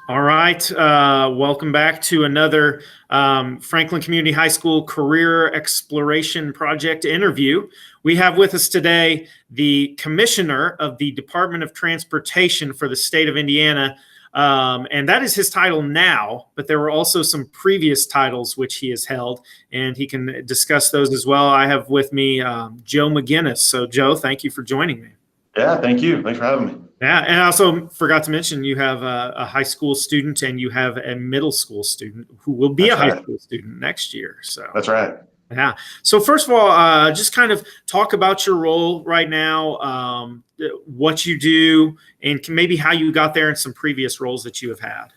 All right. Welcome back to another Franklin Community High School Career Exploration Project interview. We have with us today the Commissioner of the Department of Transportation for the state of Indiana. And that is his title now, but there were also some previous titles which he has held, and he can discuss those as well. I have with me Joe McGuinness. So, Joe, thank you for joining me. Yeah, thank you. Thanks for having me. Yeah, and I also forgot to mention you have a high school student and you have a middle school student who will be a high school student next year. So that's right. Yeah. So first of all, just kind of talk about your role right now, what you do, and maybe how you got there and some previous roles that you have had.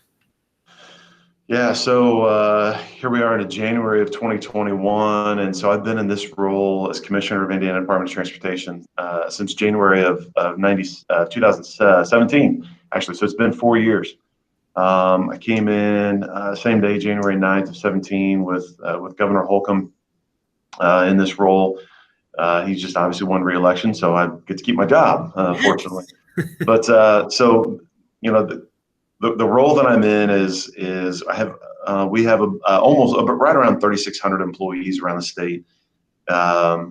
Yeah, so here we are in January of 2021, and so I've been in this role as Commissioner of Indiana Department of Transportation since January of 2017, actually, so it's been 4 years. I came in same day, January 9th of 17, with Governor Holcomb in this role. He just obviously won re-election, so I get to keep my job, fortunately. But so, you know, the role that I'm in is we have almost right around 3,600 employees around the state.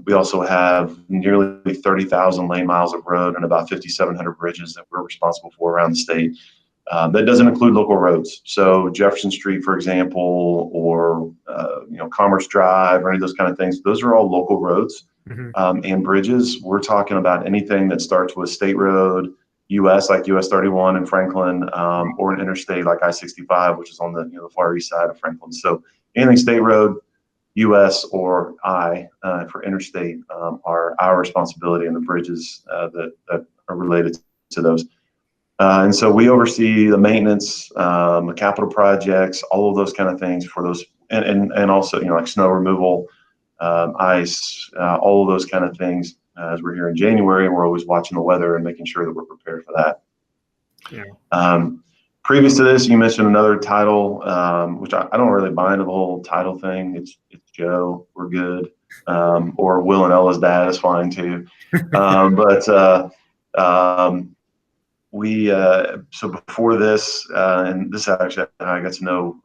We also have nearly 30,000 lane miles of road and about 5,700 bridges that we're responsible for around the state. That doesn't include local roads. So Jefferson Street, for example, or Commerce Drive, or any of those kind of things. Those are all local roads and bridges. We're talking about anything that starts with state road, U.S. like U.S. 31 in Franklin, or an interstate like I-65, which is on the far east side of Franklin. So anything state road, U.S. or for interstate are our responsibility, and the bridges that are related to those. And so we oversee the maintenance, the capital projects, all of those kind of things for those, and also like snow removal, ice, all of those kind of things. As we're here in January, we're always watching the weather and making sure that we're prepared for that. Yeah. Previous to this, you mentioned another title, which I don't really buy into the whole title thing. It's Joe, we're good, or Will and Ella's dad is fine too. So before this, and this actually I got to know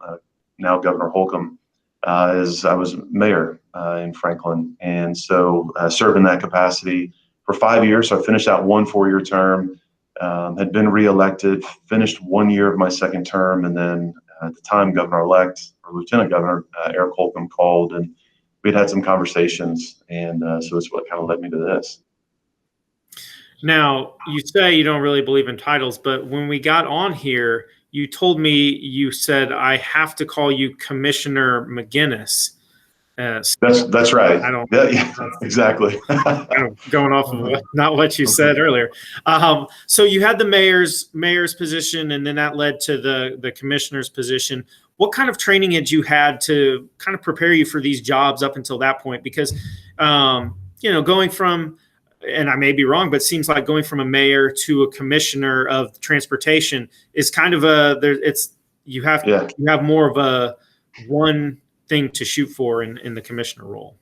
now Governor Holcomb, as I was mayor in Franklin, and so served in that capacity for 5 years. So I finished out 1 4-year term, had been reelected, finished 1 year of my second term, and then at the time, Governor-elect or Lieutenant Governor Eric Holcomb called, and we'd had some conversations, and so it's what kind of led me to this. Now, you say you don't really believe in titles, but when we got on here, you told me, you said, I have to call you Commissioner McGuinness. That's right. I don't. Yeah, exactly. Going off of not what you said earlier. So you had the mayor's position, and then that led to the commissioner's position. What kind of training had you had to kind of prepare you for these jobs up until that point? Because going from, and I may be wrong, but it seems like going from a mayor to a commissioner of transportation is kind of you have more of a one thing to shoot for in the commissioner role.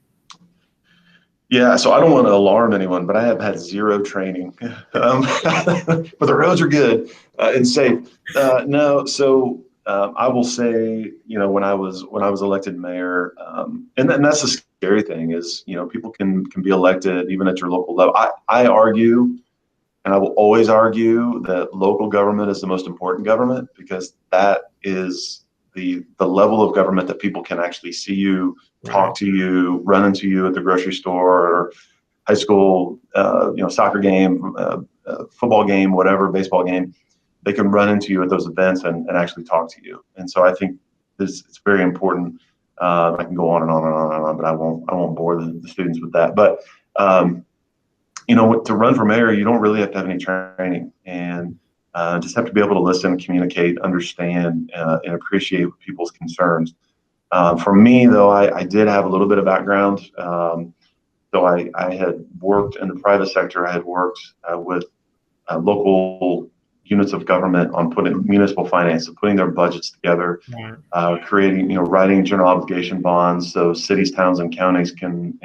Yeah, so I don't want to alarm anyone, but I have had zero training, but the roads are good and safe. No, so I will say, when I was elected mayor, and that's the scary thing is, people can be elected even at your local level. I argue, and I will always argue, that local government is the most important government, because that is the level of government that people can actually see you, talk to you, run into you at the grocery store or high school, soccer game, football game, whatever, baseball game. They can run into you at those events and actually talk to you. And so I think it's very important. I can go on and on and on and on, but I won't bore the students with that. But to run for mayor, you don't really have to have any training, and just have to be able to listen, communicate, understand, and appreciate people's concerns. For me, though, I did have a little bit of background. Though I had worked in the private sector, I had worked with local units of government on putting municipal finance, so putting their budgets together, creating, writing general obligation bonds, so cities, towns, and counties can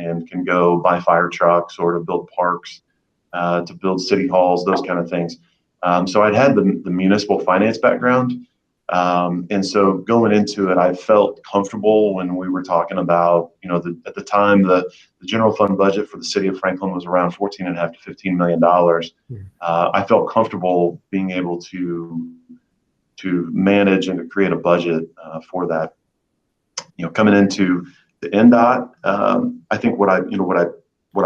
go buy fire trucks or to build parks, to build city halls, those kind of things. So I'd had the municipal finance background, And so going into it, I felt comfortable when we were talking about, at the time, the general fund budget for the city of Franklin was around 14.5 to $15 million. I felt comfortable being able to manage and to create a budget for that. Coming into the NDOT, I think what I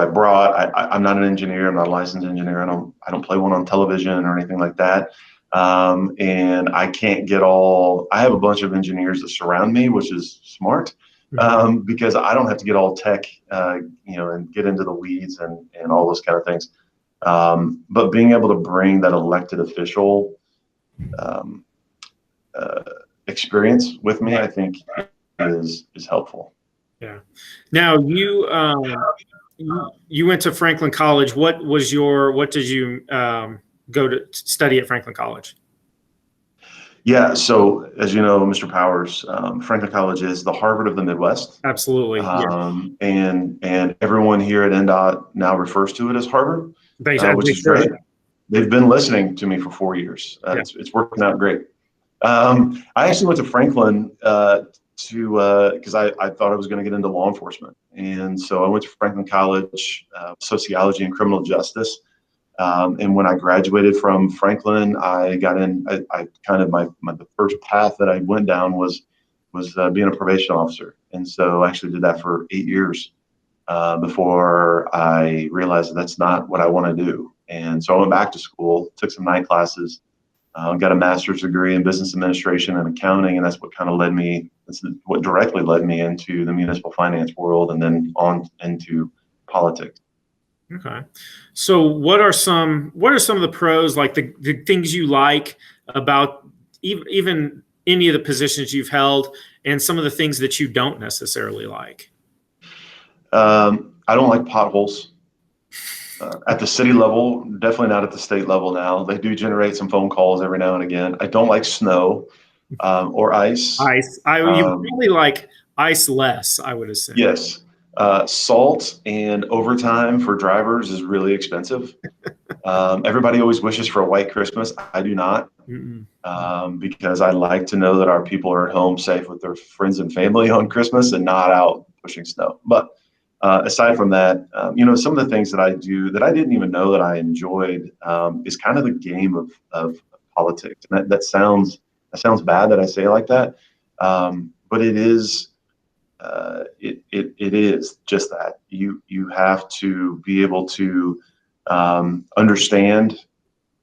brought, I'm not an engineer. I'm not a licensed engineer. I don't play one on television or anything like that. And I can't I have a bunch of engineers that surround me, which is smart, because I don't have to get all tech, and get into the weeds and all those kind of things. But being able to bring that elected official experience with me, I think is helpful. Yeah. Now you went to Franklin College. What did you go to study at Franklin College? Yeah. So as you know, Mr. Powers, Franklin College is the Harvard of the Midwest. Absolutely. And everyone here at NDOT now refers to it as Harvard, which is great. They've been listening to me for 4 years. It's working out great. I actually went to Franklin because I thought I was going to get into law enforcement. And so I went to Franklin College, sociology and criminal justice. And when I graduated from Franklin, I got in, I kind of the first path that I went down was being a probation officer. And so I actually did that for 8 years before I realized that's not what I want to do. And so I went back to school, took some night classes, got a master's degree in business administration and accounting. And that's what directly led me into the municipal finance world and then on into politics. Okay. So what are some of the pros, like the things you like about even any of the positions you've held, and some of the things that you don't necessarily like? I don't like potholes. At the city level, definitely not at the state level now. They do generate some phone calls every now and again. I don't like snow or ice. Ice. You really like ice less, I would assume. Yes. Salt and overtime for drivers is really expensive. Everybody always wishes for a white Christmas. I do not, because I like to know that our people are at home safe with their friends and family on Christmas and not out pushing snow. But aside from that, some of the things that I do that I didn't even know that I enjoyed is kind of the game of politics. And that sounds bad that I say it like that, but it is. It is just that you have to be able to understand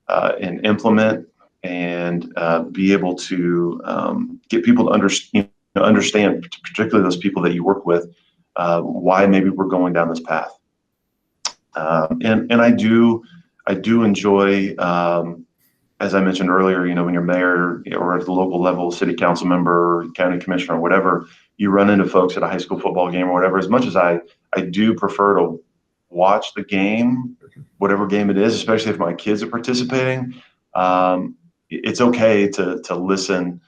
and implement and be able to get people to understand, particularly those people that you work with, why maybe we're going down this path. And I do enjoy, as I mentioned earlier, when you're mayor or at the local level, city council member, county commissioner, or whatever, you run into folks at a high school football game or whatever. As much as I do prefer to watch the game, whatever game it is, especially if my kids are participating, it's okay to listen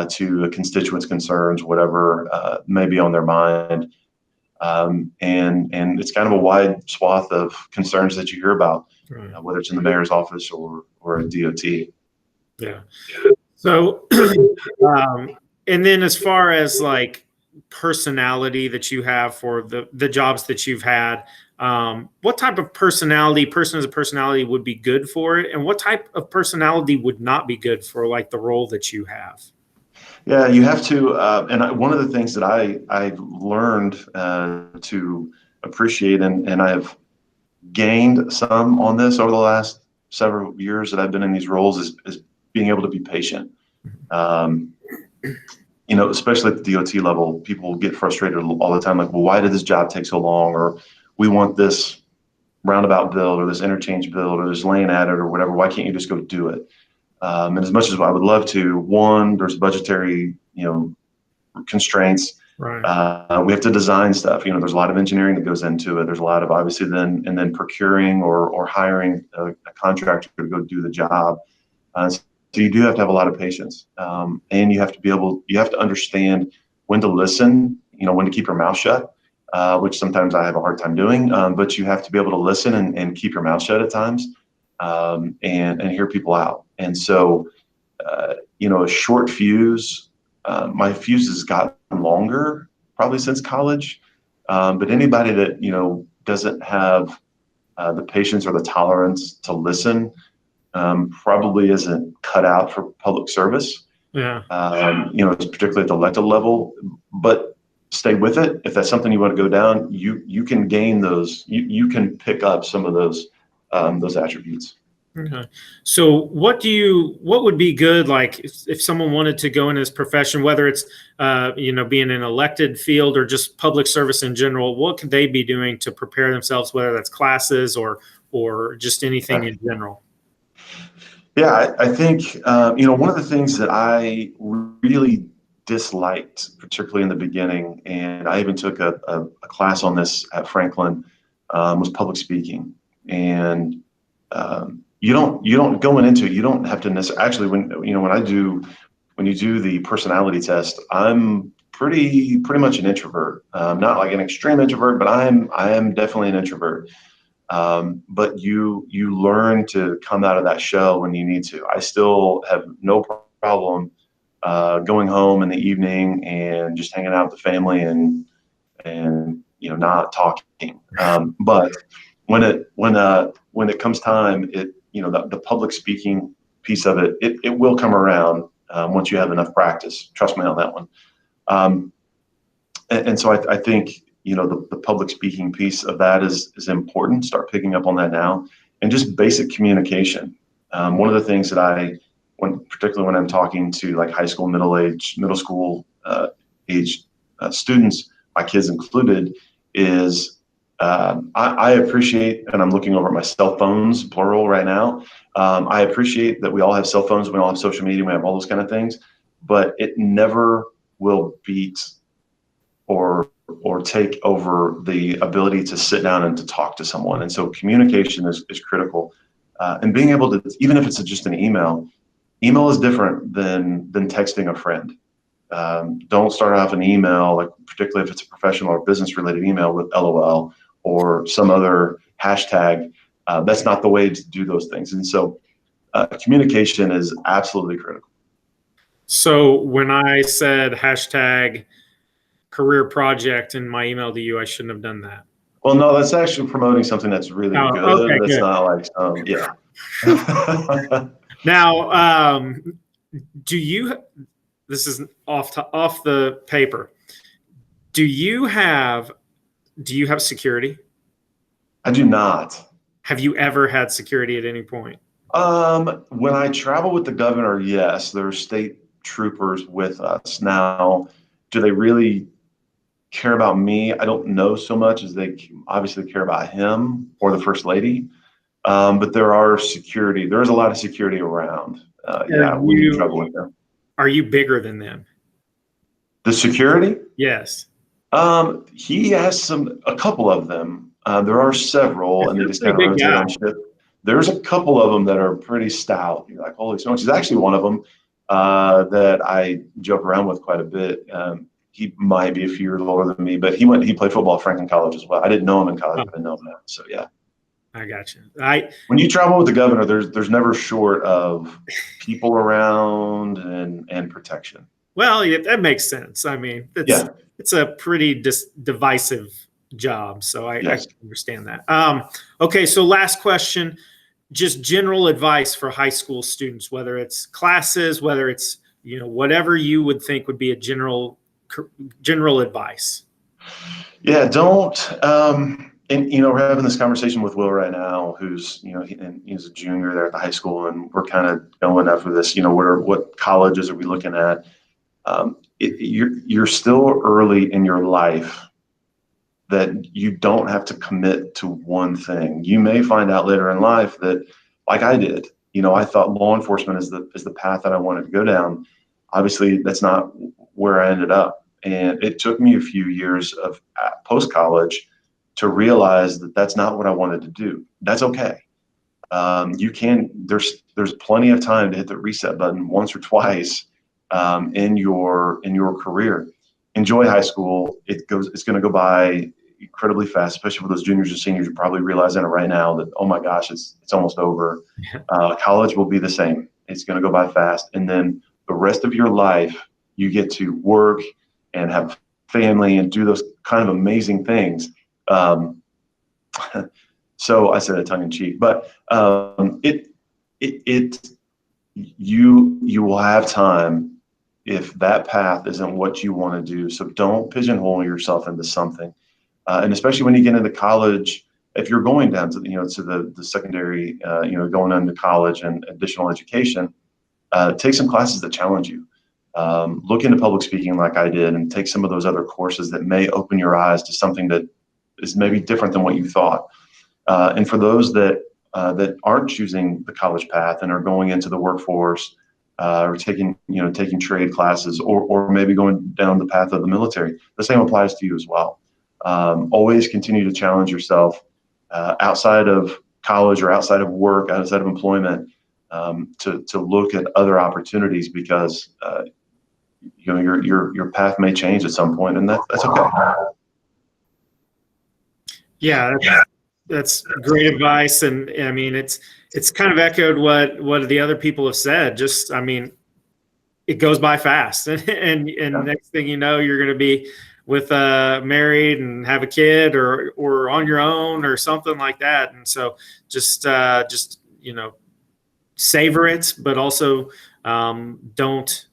to a constituents' concerns, whatever may be on their mind. And it's kind of a wide swath of concerns that you hear about, whether it's in the mayor's office or a DOT. Yeah. So, and then as far as like personality that you have for the jobs that you've had, what type of person as a personality would be good for it, and what type of personality would not be good for like the role that you have? Yeah, you have to, and one of the things that I've learned to appreciate, and I have gained some on this over the last several years that I've been in these roles, is being able to be patient. Especially at the DOT level, people get frustrated all the time. Like, well, why did this job take so long? Or we want this roundabout build or this interchange build or this lane added or whatever. Why can't you just go do it? And as much as I would love to, one, there's budgetary, constraints. Right. We have to design stuff. There's a lot of engineering that goes into it. There's a lot of obviously then procuring or hiring a contractor to go do the job. So you do have to have a lot of patience, and you have to understand when to listen, when to keep your mouth shut, which sometimes I have a hard time doing. But you have to be able to listen and keep your mouth shut at times, and hear people out. And so a short fuse. My fuse has gotten longer probably since college. But anybody that, doesn't have the patience or the tolerance to listen probably isn't cut out for public service. Yeah. Particularly at the elected level, but stay with it. If that's something you want to go down, you can gain those, you can pick up some of those attributes. Okay. So what would be good, like if someone wanted to go in this profession, whether it's, being an elected field or just public service in general, what could they be doing to prepare themselves, whether that's classes or just anything in general? Yeah, I think, one of the things that I really disliked, particularly in the beginning, and I even took a class on this at Franklin, was public speaking. And you don't going into it, you don't have to necessarily, actually, when you do the personality test, I'm pretty much an introvert. Not like an extreme introvert, but I am definitely an introvert. But you learn to come out of that shell when you need to. I still have no problem going home in the evening and just hanging out with the family and not talking. But when it comes time, the public speaking piece of it will come around once you have enough practice. Trust me on that one. And so I think the public speaking piece of that is important. Start picking up on that now, and just basic communication. One of the things that particularly when I'm talking to like high school, middle school age students, my kids included, is I appreciate, and I'm looking over at my cell phones, plural, right now. I appreciate that we all have cell phones, we all have social media, we have all those kind of things, but it never will beat or take over the ability to sit down and to talk to someone. And so communication is critical. And being able to, even if it's just an email is different than texting a friend. Don't start off an email, like particularly if it's a professional or business related email, with LOL or some other hashtag. That's not the way to do those things. And so communication is absolutely critical. So when I said hashtag career project in my email to you, I shouldn't have done that. Well, no, that's actually promoting something that's really good. Okay, that's good. Not like, yeah. Now, this is off the paper. Do you have security? I do not. Have you ever had security at any point? When I travel with the governor, yes, there's state troopers with us. Now, do they really care about me? I don't know so much as they obviously care about him or the first lady. But there is a lot of security around. We travel with them. Are you bigger than them? The security? Yes. He has a couple of them. There are several, and they just kind of rotate on shift. There's a couple of them that are pretty stout. You're like, holy smokes. He's actually one of them that I joke around with quite a bit. He might be a few years older than me, but he played football at Franklin College as well. I didn't know him in college. I know him now. So yeah. I got you. When you travel with the governor, there's never short of people around and protection. Well, yeah, that makes sense. I mean, it's a pretty divisive job, so I understand that. Okay, so last question, just general advice for high school students, whether it's classes, whether it's whatever you would think would be a general advice. Yeah, don't. And we're having this conversation with Will right now, who's he's a junior there at the high school, and we're kind of going after this. What colleges are we looking at? You're still early in your life that you don't have to commit to one thing. You may find out later in life that, like I did, I thought law enforcement is the path that I wanted to go down. Obviously, that's not where I ended up, and it took me a few years of post college to realize that that's not what I wanted to do. That's okay. There's plenty of time to hit the reset button once or twice in your career. Enjoy high school. It's going to go by incredibly fast, especially for those juniors and seniors. You're probably realizing it right now that, oh my gosh, it's almost over. College will be the same. It's going to go by fast. And then the rest of your life, you get to work and have family and do those kind of amazing things. So I said it tongue in cheek, but you will have time if that path isn't what you want to do. So don't pigeonhole yourself into something. And especially when you get into college, if you're going down to, to the secondary, going into college and additional education, take some classes that challenge you. Look into public speaking like I did, and take some of those other courses that may open your eyes to something that is maybe different than what you thought. And for those that aren't choosing the college path and are going into the workforce, or taking trade classes, or maybe going down the path of the military, the same applies to you as well. Always continue to challenge yourself outside of college or outside of work, outside of employment, to look at other opportunities, because your path may change at some point, and that's okay. Yeah, that's great advice, and I mean it's kind of echoed what the other people have said. Just, I mean, it goes by fast, and yeah. Next thing you know, you're going to be with married and have a kid, or on your own or something like that. And so just savor it, but also don't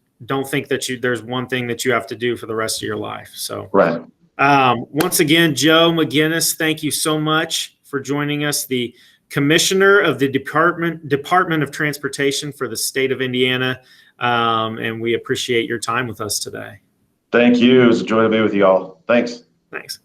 think that there's one thing that you have to do for the rest of your life. So right. Once again, Joe McGuinness, thank you so much for joining us, the Commissioner of the Department of Transportation for the state of Indiana. And we appreciate your time with us today. Thank you. It was a joy to be with you all. Thanks. Thanks.